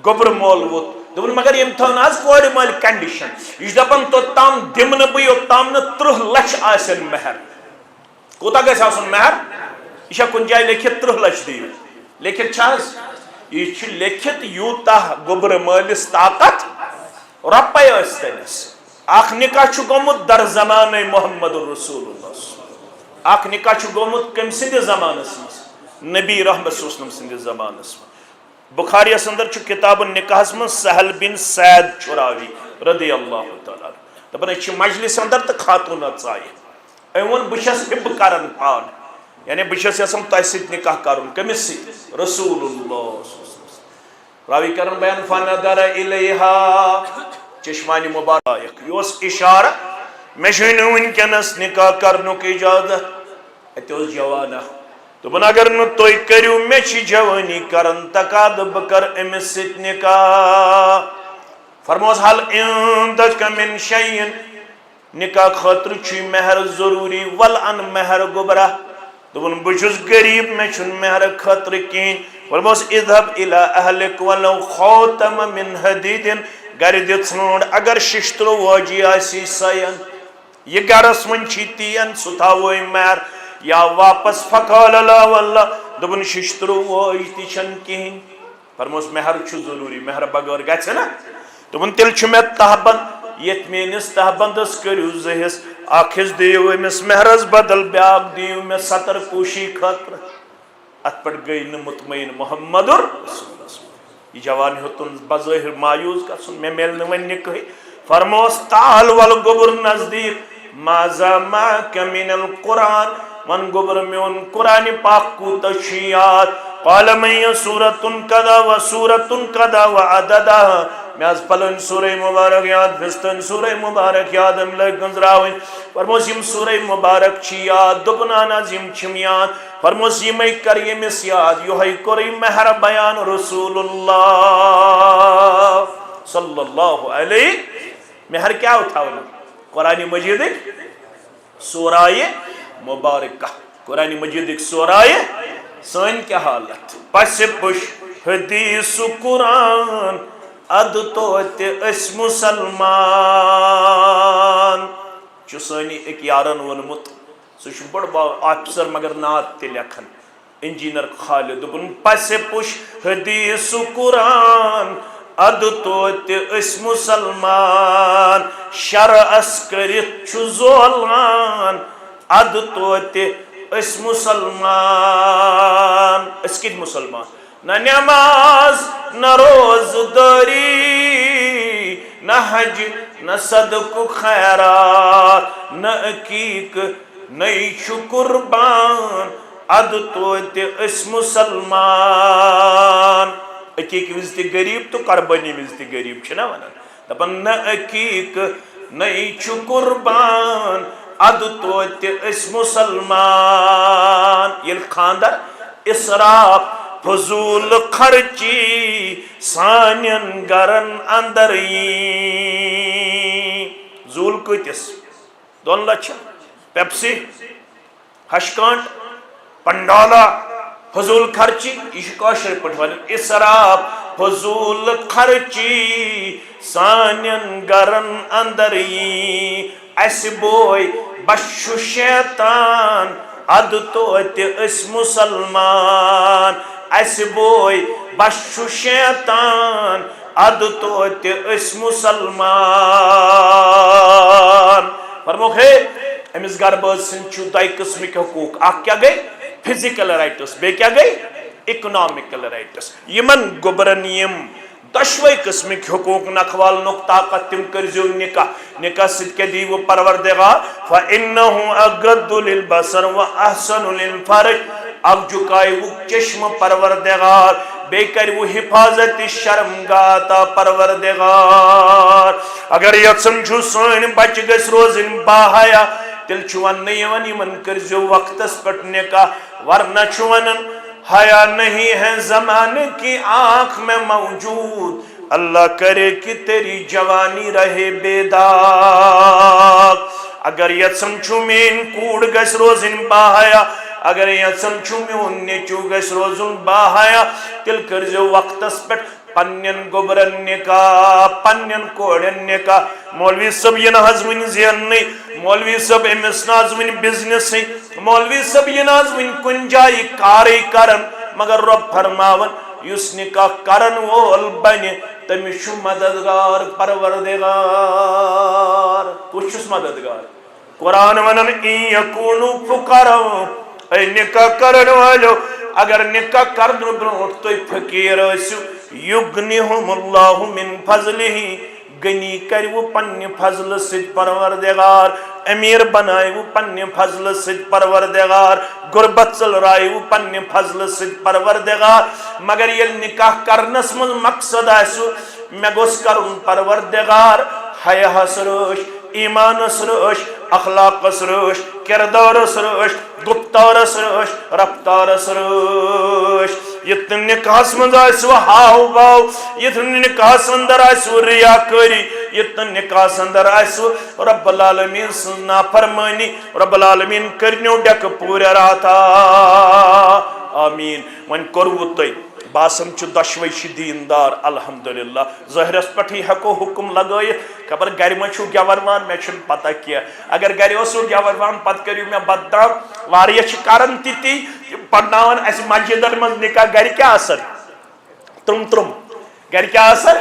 گوبر مول ووت دپن مگر یم تھون آز کورِ مال کنڈیشن یہ دپان توتام دم نہ بہ یوتام نہ 30 لچھ آسن مہر کوتا گژھِ آسن مہر یہ کن جائے لیکھت 30 لچھ دیو لیکن چھاز یہ لیکھت یوتا گوبر مالس طاقت رپے استنس اخ نکاح چھ گومت در زمانہ محمد رسول اللہ اخ نکاح چھ گومت کم سند زمانس مز نبی رحمت صلی اللہ علیہ وسلم سند زمانس مز بخاری اندر چھ کتاب النکاحس من سہل بن سعد چراوی رضی اللہ تعالی دپان چھ مجلس اندر تو خاتون ژایہ اون بچس حب کرن پان یعنی بچس یسم تہ سۭتۍ نکاح کرن کمس سۭتۍ رسول اللہ راوی کرن بیان فنظر الیہا چشمانی مبارک یہ اشارہ مے چھُنہٕ وٕنکٮ۪نس نکاح کرنُک اجازت اتہ اوس جوانہ دپن اگر نہ تُہۍ کٔرِو مے چھ جوانی کرن تقاض بہٕ کر أمِس سۭتۍ نکاح فرموس حل عندک من شیء نکاح خاطر چھ مہر ضروری ول ان مہر گوبرہ دپن بہ چھُس غریب مے چھُنہٕ مہر خاطر کہین فرموس اذهب الى اهلك ولو خاتم من حدید گر دت ژھانڈ اگر ششتر واجی آسی سین یہ گرس من چھ تین سہ تھاوے مہر یا واپس فقال لا واللہ دپن ششتر واج تہ چھن کہین فرموس مہر چھ ضروری مہر بغیر گژھِ نا دپن تیل چھ مے تہبند یت میٲنِس تہبندس کٔرِو زٕ حصہٕ اکھ حصہٕ دِیِو أمِس مہرس بدل بیاکھ دِیِو مے ستر پوشی خٲطرٕ ات پٮ۪ٹھ گٔے نہٕ مطمئن محمد رسول یہ جوان ہیوٚتُن بظٲہر مایوٗس گژھُن مے میلہِ نہٕ وۄنۍ نِکہٕے فرموس تعال ول گوٚبُر نزدیٖک ماذا معك من القرآن ون گوٚبُر میون قرآنِ پاک کوٗتاہ چھُ یاد قال من سورة كذا وسورة كذا وعددها میں آز پلن سورہ مبارک یاد فستن سورہ مبارک یاد ہم لگ گنزراوین فرموس یم سورہ مبارک چھ یاد دبنان از یم چھم یاد فرموس یمیں کر یمس یاد یوہی کری مہر بیان رسول اللہ صلی اللہ علیہ مہر کیا اٹھاونا قرآن مجید سورہ مبارکہ قرآن مجید سورہ سن کیا حالت پس پش حدیث قرآن اد توت اس مسلمان چھ سانی ایک یارن ونمت سہ بڑ آفیسر مگر نات تہ لکھن انجینئر خالد دپن پس پش حدیث قرآن اد توت اس مسلمان شرعس کرت چھ زولان اد توت اس مسلمان اس کت مسلمان نہ نماز نہ روز داری نہ حج نہ صدق خیرات نہ عقیق نئی قربان اد توتہ اس مسلمان عقیق وز تہ غریب تو قربانی وز تہ غریب چھنا ونان دپان نہ عقیق نئی قربان اد توتہ اس مسلمان یل خاندر اسراف فضول خرچی سانین گرن اندر زول کتس 2 لچھ پیپسی ہشکانٹ پنڈالا فضول خرچی یہ کاشر پٹ ون اسراف فضول خرچی سانین گرن اندر اس بوئی بشو شیطان اد توتہ اس مسلمان اس بوئی بشو شیطان اد توتہ اس مسلمان فرموک ہے امس گرباز سن چھو 2 قسمک حقوق اخ کیا گئی فزیکل رائٹس بے کیا گئی اکنامکل رائٹس یمن گوبرن یم دشوئی قسمک حقوق نکھوال طاقت تم کرزو نکاح نکاح ست کے دیو پروردگار فإنه اغض للبصر واحسن للفرج اب جھکائے وہ چشم پروردگار بے کر وہ حفاظت شرمگاتا پروردگار اگر یہ سمجھو سوئن بچ گس روزن باہیا تل چوان نیون یمن کرزو وقتس پٹ نکاح ورنہ چوان حیا نہیں ہے زمانے کی آنکھ میں موجود اللہ کرے کہ تیری جوانی رہے بے داغ اگر یہ سمجھو مین کوڑ گس روزن باہیا اگر یہ سمجھو میون نیچو گس روزن باہیا تل کرزو وقتس پٹ پنین گوبرن نکاح پنین کوڑن نکاح مولوی صاحب یہ نازمین زین نہیں مولوی صاحب امس نازمین بزنس ہے مولوی صاحب یہ نازمین کن جائی کاری کرن مگر رب فرماون یس نکاح کرن وول بنی تمشو مددگار پروردگار کچھ مددگار قرآن ونن این یکونو فقراء اے نکاح کرن والو اگر نکاح کرن برونٹ تو فقیر اسو یغنیہم اللہ من فضلہ گنی کری وہ پنی فضل سید پروردگار امیر بنائے وہ پنی فضل سید پروردگار غربت چل رائے وہ پنی فضل سید پروردگار مگر یہ نکاح کرنس من مقصد ایسو میں گوس کرن پروردگار حیا سروش ایمان سروش اخلاق سروش کردار سروش گفتار سروش رفتار سروش یتن نکاح من آسو ہاو باو یتن نکاح اندر آسو ریاکاری یتن نکاح اندر آسو رب العالمین سنا فرمانی رب العالمین کرنیو ڈک پورا راتا آمین من کرو تی باسم چو دشوئی دیندار الحمدللہ ظاہرس پٹھی حقو حکم لگائی خبر گھر میں چھو گیوروان میں چھن پتہ کیا اگر گھر اسو گیوروان پت کریو میں بددام واریہ چھ کارن تی پڑھناون ایسی مسجدن من نکاح گھر کیا اثر ترم گھر کیا اثر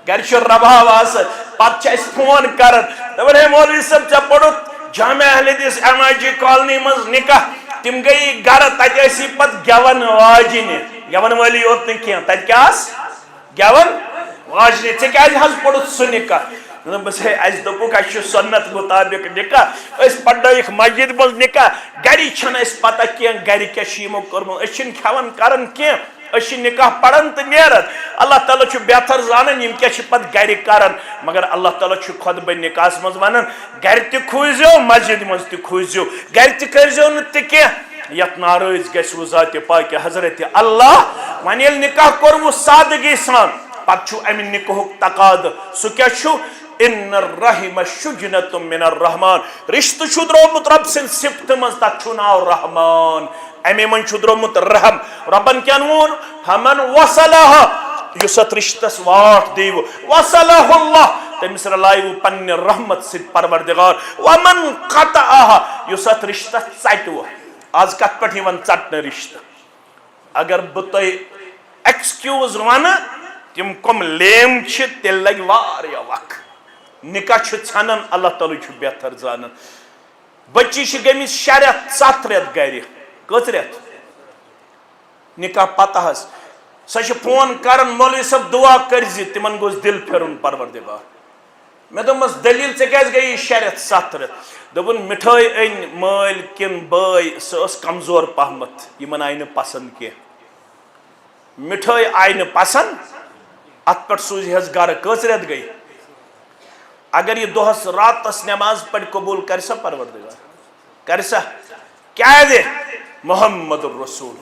گھر چھ رباو اثر پت چھ اس فون کرن دبر ہے مولوی صاحب چھ پڑھو جامع اہل حدیث ایم آئی جی کالنی من نکاح تم گئی گھر تج ایسی پت گیون واجنی گیون والی ہوت نہیں کیا تج کیا اس گیون واجنی چھ کیا حض پڑھو سو نکاح بس ہے ایس دپوک ایس سنت مطابق نکاح اس پڑھو ایک مسجد من نکاح گھری چھن اس پتہ کیا گھری کیا شیمو کرمو اس چھن کھون کرن کیا اس نکاح پڑھن تو نیرت اللہ تعالیٰ چھو بہتر زانن یم کیا چھ پت گھری کرن مگر اللہ تعالیٰ چھو خود بے نکاح مز ونن گھر تہ کھوزیو مسجد مز تہ کھوزیو گھر تہ کرزیو نہ تہ کیا یت ناراض گژھو ذات پاک حضرت اللہ ون یل نکاح کرو سادگی سان پتہ چھو امہ نکاحک تقاض سہ کیا چھو ان الرحم شجنۃ من الرحمن رشتہ چھو درومت رب سن صفت مز تک چھو ناو رحمان امی من چھو درومت رحم ربن کیا وون فمن وصلها یسط رشتس واٹ دیو وصلہ اللہ تمس رلائیو پن رحمت سید پروردگار ومن قطعها یسط رشتس ژٹو آز کت پہ ژٹن رشتہ اگر بہ ایکسکیوز ون تم کم لیم تیل لگ وقت نکاح ژھنن اللہ تعالیٰ بہتر زانن بچی گمس 6 رٮ۪تھ 7 رٮ۪تھ گرِ کٔژ رٮ۪تھ نکاح پتہ حظ سۄ چھِ فون کران مولوی صٲب دعا کٔرزِ تِمن گوٚژھ دل پھرُن پروردگار مےٚ دوٚپمس دلیٖل ژےٚ کیٛازِ گٔیی 6 رٮ۪تھ 7 رٮ۪تھ دوٚپُن مِٹھٲے أنۍ مٲلۍ کِنہٕ بٲے سۄ ٲس کمزور پہمتھ یِمن آیہِ نہٕ پسنٛد کینٛہہ مِٹھٲے آیہِ نہٕ پسنٛد اتھ پٮ۪ٹھ سوٗزِہَس گرٕ کٔژ رٮ۪تھ گٔے اگر یہ دۄہس راتس نٮ۪ماز پرِ قبوٗل کرِ سا پروردگار کرِ سا کیٛازِ محمد رسول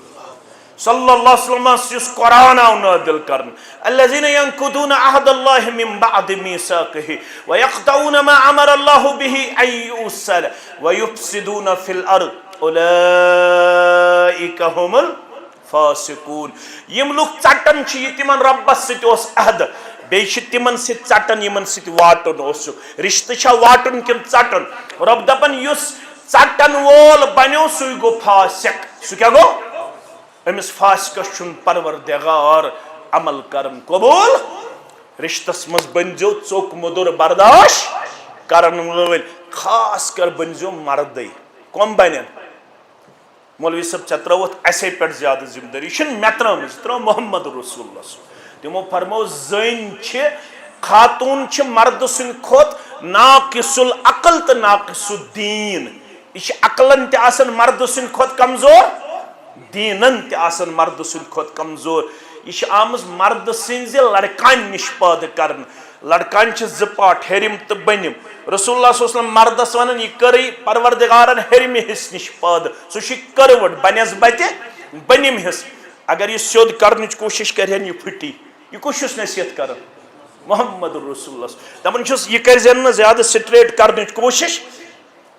صلی اللہ علیہ وسلم یس قرآن آو نادل کرن الذین ینقضون عہد اللہ من بعد میثاقہ ویقطعون ما امر اللہ بہ ان یوصل ویفسدون فی الارض اولئک هم الفاسقون یم لوگ ژٹن چھ یہ تمن ربس سۭتۍ اوس عہد بیٚیہِ چھِ تمن سۭتۍ ژٹن یمن سۭتۍ واٹُن اوسُکھ رشتہٕ چھا واٹُن کِنہٕ ژٹُن رب دپن یُس ژٹن وول بنیو سُے گوٚو فاسق سُہ کیٛاہ گوٚو امس فاسقس چھُنہٕ پروردگار عمل کرن قبول رشتس مز بنزو ژوٚک مُدُر برداشت کرن وٲلۍ خاص کر بنزو مردے کم بنن مولوی صٲب ژےٚ ترٲوتھ اسے پٮ۪ٹھ زیادٕ ذمہٕ دٲری یہِ چھنہٕ مےٚ ترٲمٕژ یہِ ترٲو محمد رسول اللہ تمو فرمو زٔنۍ چھِ خاتون چھِ مرد سٕنٛدِ کھۄتہٕ ناقص العقل تہٕ ناقص الدین یہِ چھِ عقلن تہِ آسان مرد سٕنٛدِ کھۄتہٕ کمزور دینن تہِ آسان مرد سٕنٛدِ کھۄتہٕ کمزور یہِ چھِ آمٕژ مرد سٕنٛزِ لڑکانہِ نِش پٲدٕ کرنہٕ لڑکان چھِ 2 پاٹ ہیٚرِم تہٕ بٔنِم رسول اللہ صلی اللہ علیہ وسلم مردس ونان یہِ کٔرٕے پروردگارن ہیٚرمہِ حصہٕ نِش پٲدٕ سُہ چھُ کٔروَٹ بنسبتہِ بٔنِم حصہٕ اگر یہِ سیوٚد کرنٕچ کوٗشش کرِہن یہِ پھٕٹی یہِ کُس چھُس نصیحت کران محمد رسول اللہ دپان چھُس یہِ کٔرزٮ۪ن نہٕ زیادٕ سٹریٹ کرنٕچ کوٗشش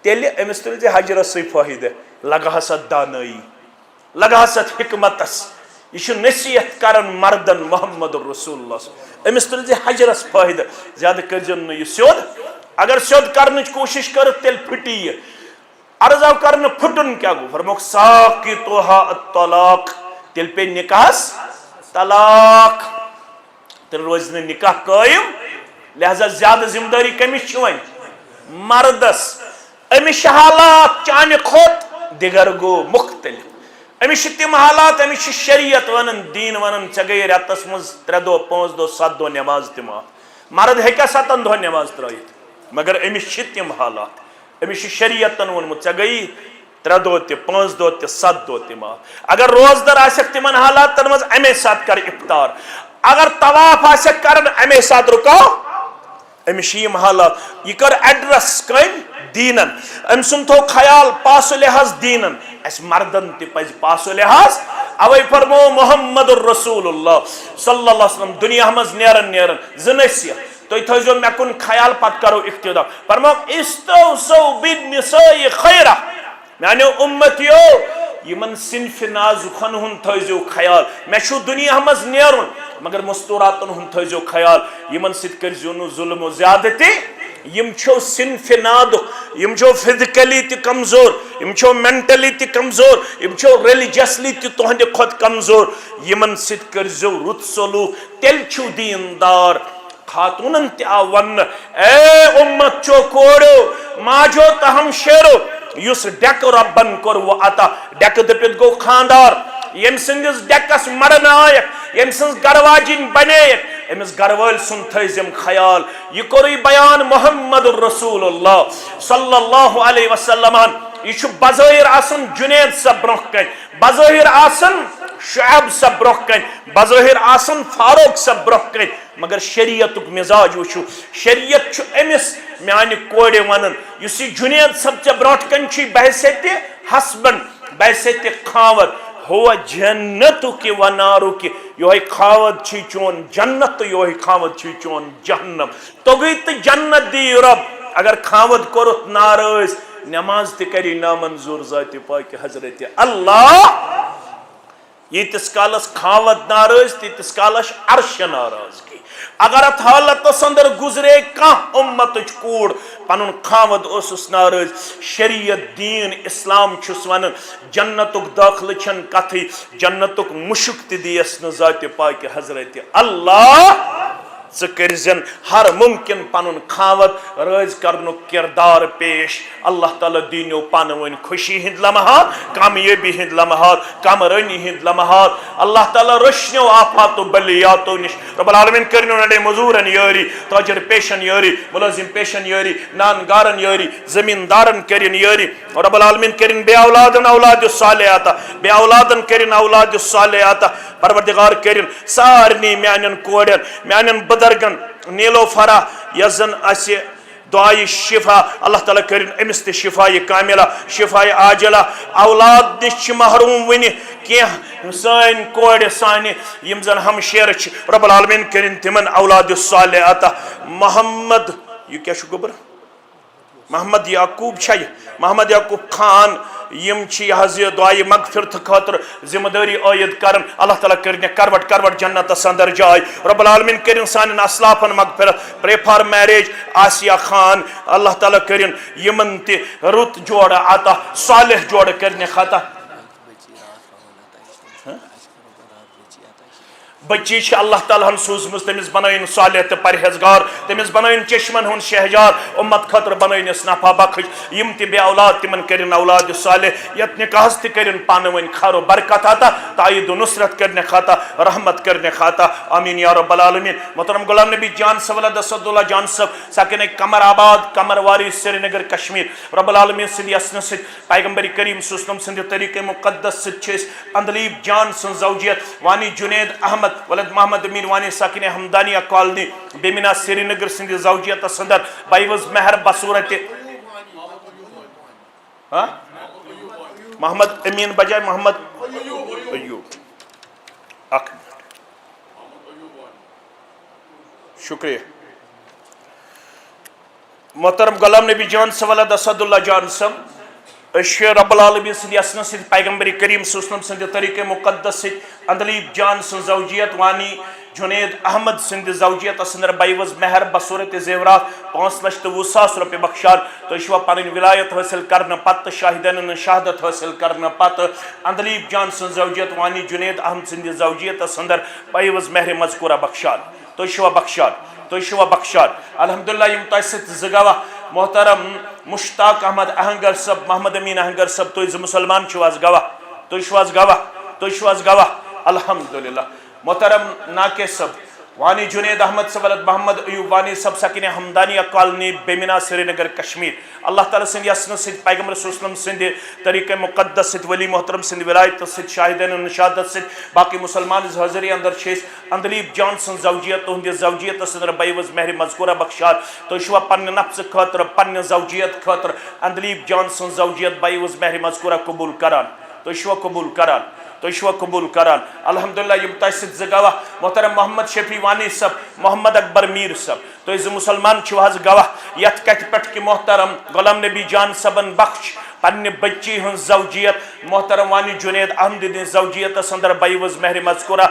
تیٚلہِ أمِس تُلۍ زِ حجرسٕے فٲیدٕ لگہس اتھ دانٲیی لگہس اتھ حکمتس یہ چھُ نصیحت کران مردن محمد رسول اللہ أمِس تُلۍ زِ حجرس فٲیدٕ زیادٕ کٔرزٮ۪ن نہٕ یہِ سیوٚد اگر سیوٚد کرنٕچ کوٗشش کٔرٕکھ تیٚلہِ پھٕٹی یہِ عرض آو کرنہٕ پھُٹُن کیٛاہ گوٚو فرموکھ ساقطُہا الطلاق تیٚلہِ پیٚیہِ نکاحس طلاق تیٚلہِ روزِ نہٕ نکاح قٲیِم لہذا زیادٕ ذمہٕ دٲری کٔمِس چھِ وۄنۍ مردس أمِس چھِ حالات چانہِ کھۄتہٕ دِگر گوٚو مختلف أمِس چھِ تِم حالات أمِس چھِ شریعت ونان دین ونان ژےٚ گٔیے رٮ۪تس منٛز 3 دۄہ 5 دۄہ 7 دۄہ نٮ۪ماز تہِ معاف مرد ہیٚکیٛاہ 7 دۄہن نٮ۪ماز ترٲیِتھ مگر أمِس چھِ تِم حالات أمِس چھِ شریعتن ووٚنمُت ژےٚ گٔیی 3 دۄہ تہِ 5 دۄہ تہِ 7 دۄہ تہِ معاف اگر روزدر آسٮ۪کھ تِمن حالاتن منٛز امے ساتہٕ کر افطار اگر طواف آسٮ۪کھ کران امے ساتہٕ رُکاو أمِس چھِ یِم حالات یہِ کٔر ایڈرس کٔمۍ دیٖنن أمۍ سُنٛد تھوٚو خیال پاسو لحاظ دیٖنن اسہِ مردن تہِ پزِ پاسو لحاظ اوے فرمو محمد رسول اللہ صلی اللہ علیہ وسلم دنیا منٛز نیران 2 نصیحت تُہۍ تھٲیزیو مےٚ کُن خیال پتہٕ کرو اقتدا فرموکھ استوصوا بالنساء خیرا میانیو اُمتیو یمن صنفِ نازُکن ہُنٛد تھٲیزیو خیال مےٚ چھُ دنیا منٛز نیرُن مگر مستوراتن ہُنٛد تھٲیزیو خیال یمن سۭتۍ کٔرزیو نہٕ ظُلم و زیادتی یم چھو صنفِ نادُک یم چھو فزیکلی تہِ کمزور یم چھو مینٹلی تہِ کمزور یم چھو ریلیجسلی تہِ تُہنٛدِ کھۄتہٕ کمزور یمن سۭتۍ کٔرزیو رُت سلوٗک تیٚلہِ چھُو دیٖندار خاتونن تہِ آو وننہٕ اے اُمت چو کوریو ماجو تہٕ ہمشیرو یُس ڈیکہٕ رۄبن کوٚر وۄنۍ عطا ڈیکہٕ دٔپِتھ گوٚو خاندار ییٚمہِ سٕنٛدِس ڈیکس مرن آیکھ ییٚمہِ سٕنٛز گرواجِنۍ بنییکھ أمِس گروٲلۍ سُنٛد تھٲیزٮ۪م خیال یہِ کوٚرُے بیان محمد رسول اللہ صلی اللہ علیہ وسلمن یہ چھُ بظٲہِر آسان جُنید صٲب برونٛہہ کنہِ بظٲہِر آسان شعیب صٲب برونٛہہ کنہِ بظٲہِر آسان فاروق صٲب برونٛہہ کنہِ مگر شریعتُک مزاج وٕچھِو شریعت چھُ أمِس میانہِ کورِ ونان یُس یہِ جُنید صٲب ژےٚ برونٛٹھ کنہِ چھُے بحثیتہِ ہسبنڈ بحثیتہِ خاوند ہوا جنتُک و نارُک یہوے خاوند چھُے چون جنت تہٕ یہوے خاوند چھُے چون جہنم توگٕے تہٕ جنت دی رب اگر خاوند کوٚرُتھ ناراض نماز تہِ کری نامنظور ذاتِ پاکہِ حضرت اللہ ییٖتِس کالس خاوند ناراض تیٖتِس کالس چھِ عرشہِ ناراضگی اگر اتھ حالتس اندر گزرے کانٛہہ اُمتٕچ کوٗر پنُن خاوند اوسُس ناراض شریعت دیٖن اسلام چھُس ونان جنتُک دٲخلہٕ چھنہٕ کتھٕے جنتُک مُشُک تہِ دِیس نہٕ ذاتِ پاکہِ حضرت اللہ کرزن ہر ممکن پنن خاوت رٲضۍ کرنُک کردار پیش اللہ تعالیٰ دینو پانوٲنۍ خوشی ہند لمحات کامیٲبی ہند لمحات کامرٲنی ہند لمحات اللہ تعالیٰ رٔچھنو آفاتو بلیاتو نش رب العالمین کرنو نڈے مزورن یٲری تاجر پیشن یٲری ملازم پیشن یٲری نان گارن یٲری زمیندارن کرن یٲری رب العالمین کرن بے اولادن اولاد صالح عطا بے اولادن کرن اولاد صالح عطا پروردگار کرن سارنی میانن کوڑن میانن بزرگن نیلو فرا یزن اسہ دعائے شفا اللہ تعالیٰ کرن امس تہ شفاء کاملہ شفاء عاجلہ اولاد نش محروم ون کی سن کوڑ سانہ یم زن ہمشیر رب العالمین کرن تمن اولاد صالح عطا محمد یہ کیا گوبر محمد یعقوب چھا محمد یعقوب خان یم یہ دعائے مغفرت خاطر ذمہ داری عائد کرن اللہ تعالیٰ کرن کروٹ کروٹ جنت اندر جائے رب العالمین کرن سان اسلافن مغفرت pray for marriage Asiya Khan اللہ تعالیٰ کرن یمن تہ رت جوڑ عطا صالح جوڑ کرن خطا بچی اللہ تعالیٰ ہن سوزمز تمس بنائن صالح تو پرہیزگار تمس بنائن چشمن ہن شہجار امت خاطر بنائنس نفع بخش یم تہ بے اولاد تمن کرن اولاد صالح یت نکاحس تہ کرن پانوین خیر و برکت عطا تائید و نصرت کرنے خاطا رحمت کرنے خاطا آمین یا رب العالمین محترم غلام نبی جان صاحب ولد اسد اللہ جان صاحب ساکن قمر آباد قمر واری سری نگر کشمیر رب العالمین سندی اسن ست پیغمبر کریم صلی اللہ علیہ وسلم سندی طریقہ مقدس ست اندلیب جان سن زوجیت وانی جنید احمد ولد محمد امین وانی ساکن ہمدانیہ کالنی بیمنا سری نگر سندی زوجیت سندر بائیوز مہر بصورت محمد امین بجائے محمد ایوب اک شکریہ محترم غلام نبی جان صاحب ولد اسد اللہ جان صاحب رب العالمین سندی اسن ست پیغمبر کریم صلی اللہ علیہ وسلم سندی طریقہ مقدس ست اندلیب جان سن زوجیت وانی جنید احمد سند زوجیت اندر بائیوز مہر بصورت زیورات 5,20,000 روپے بخشان تو اشوا پنن ولایت حاصل کرنے پتہ شاہدین شہادت حاصل کرنے پتہ اندلیب جان سن زوجیت وانی جنید احمد سند زوجیت اندر بائیوز مہر مذکورہ بخشان تو اشوا بخشان الحمدللہ یم تیست زگاوہ محترم مشتاق احمد اہنگر صاحب محمد امین اہنگر صاحب تو مسلمان چھواز گواہ الحمدللہ محترم ناکے صاحب وانی جنید احمد صاحب ولد محمد ایوب وانی صاحب ساکن ہمدانیہ کالنی بیمنا سری نگر کشمیر اللہ تعالیٰ سند یسن ست پیغمبر صلی اللہ علیہ وسلم سند طریقہ مقدس ست ولی محترم سند ولایت ست شاہدین شہادت ست باقی مسلمان حاضری اندر چھس اندلیب جان سن زوجیت تہندی زوجیت اندر بائیوز مہر مذکورہ بخشان تو شوا پنہ نفس خاطر پنہ زوجیت خاطر اندلیب جان سن زوجیت بائیوز مہر مذکورہ قبول کران تو شوا قبول کران الحمدللہ یم تیست زگاوہ محترم محمد شفیع وانی صاحب محمد اکبر میر صاحب تو از مسلمان چھواز گواہ یت کت پٹ کی محترم غلام نبی جان صاحبن بخش پنہ بچی ہن زوجیت محترم وانی جنید احمد دن زوجیت اندر بائیوز مہر مذکورہ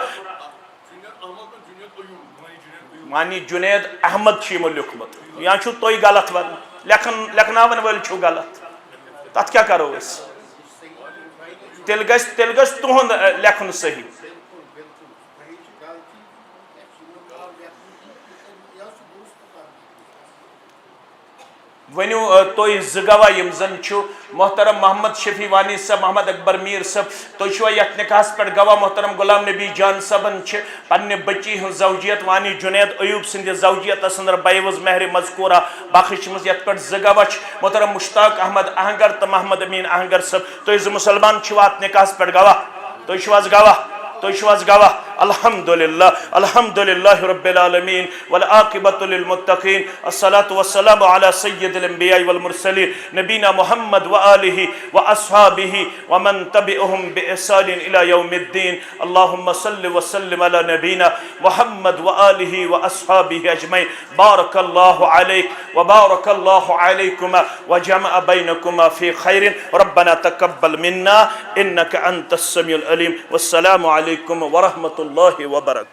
وانی جنید احمد چھو لکھمت یا چھو توی غلط ون لکھناون ول چھو غلط تات کیا کرو اس تیل گس تہند لکھن صحیح ونیو توی زگاوہ یم زن چھو محترم محمد شفیع وانی صاحب محمد اکبر میر صاحب تو چھو یت نکاحس پر گواہ محترم غلام نبی جان صاحبن چھ پنہ بچی ہن زوجیت وانی جنید ایوب سند زوجیت اندر بائیوز مہر مذکورہ بخش مز یت پر زگاوہ محترم مشتاق احمد اہنگر تو محمد امین اہنگر صاحب تو از مسلمان چھو ات نکاحس پر گواہ تو شواز گواہ الحمدللہ رب العالمین والعاقبۃ للمتقین الصلاة والسلام علی سید الانبیاء والمرسلین نبینا محمد وآلہ واصحابہ ومن تبعهم بإحسان الى یوم الدین اللہم صل وسلم علی نبینا محمد وآلہ واصحابہ اجمعین بارک اللہ علیک وبارک اللہ علیکما وجمع بینکما فی خیر ربنا تقبل منا انک انت السمیع العلیم والسلام علیکم ورحمۃ اللہ وبرکاتہ.